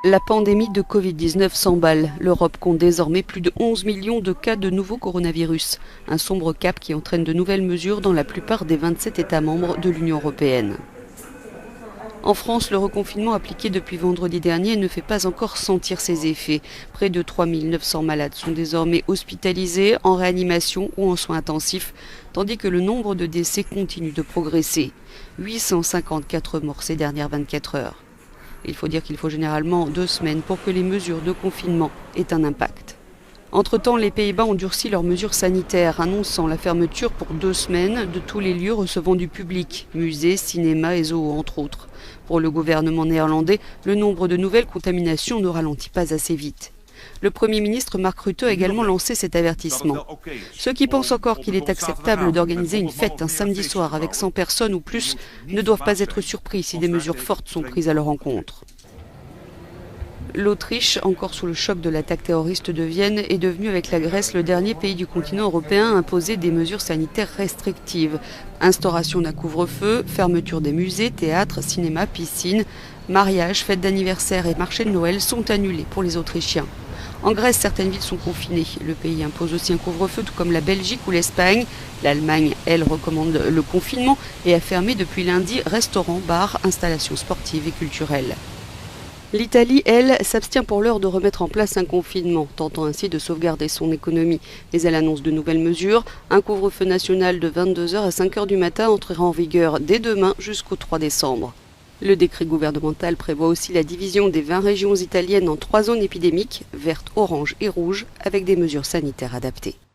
La pandémie de Covid-19 s'emballe. L'Europe compte désormais plus de 11 millions de cas de nouveau coronavirus. Un sombre cap qui entraîne de nouvelles mesures dans la plupart des 27 États membres de l'Union européenne. En France, le reconfinement appliqué depuis vendredi dernier ne fait pas encore sentir ses effets. Près de 3 900 malades sont désormais hospitalisés, en réanimation ou en soins intensifs, tandis que le nombre de décès continue de progresser. 854 morts ces dernières 24 heures. Il faut dire qu'il faut généralement 2 semaines pour que les mesures de confinement aient un impact. Entre-temps, les Pays-Bas ont durci leurs mesures sanitaires, annonçant la fermeture pour 2 semaines de tous les lieux recevant du public, musées, cinémas et zoos entre autres. Pour le gouvernement néerlandais, le nombre de nouvelles contaminations ne ralentit pas assez vite. Le Premier ministre Mark Rutte a également lancé cet avertissement. Ceux qui pensent encore qu'il est acceptable d'organiser une fête un samedi soir avec 100 personnes ou plus ne doivent pas être surpris si des mesures fortes sont prises à leur encontre. L'Autriche, encore sous le choc de l'attaque terroriste de Vienne, est devenue avec la Grèce le dernier pays du continent européen à imposer des mesures sanitaires restrictives. Instauration d'un couvre-feu, fermeture des musées, théâtres, cinémas, piscines, mariages, fêtes d'anniversaire et marchés de Noël sont annulés pour les Autrichiens. En Grèce, certaines villes sont confinées. Le pays impose aussi un couvre-feu, tout comme la Belgique ou l'Espagne. L'Allemagne, elle, recommande le confinement et a fermé depuis lundi restaurants, bars, installations sportives et culturelles. L'Italie, elle, s'abstient pour l'heure de remettre en place un confinement, tentant ainsi de sauvegarder son économie. Mais elle annonce de nouvelles mesures. Un couvre-feu national de 22 h à 5 h du matin entrera en vigueur dès demain jusqu'au 3 décembre. Le décret gouvernemental prévoit aussi la division des 20 régions italiennes en 3 zones épidémiques, vertes, orange et rouges, avec des mesures sanitaires adaptées.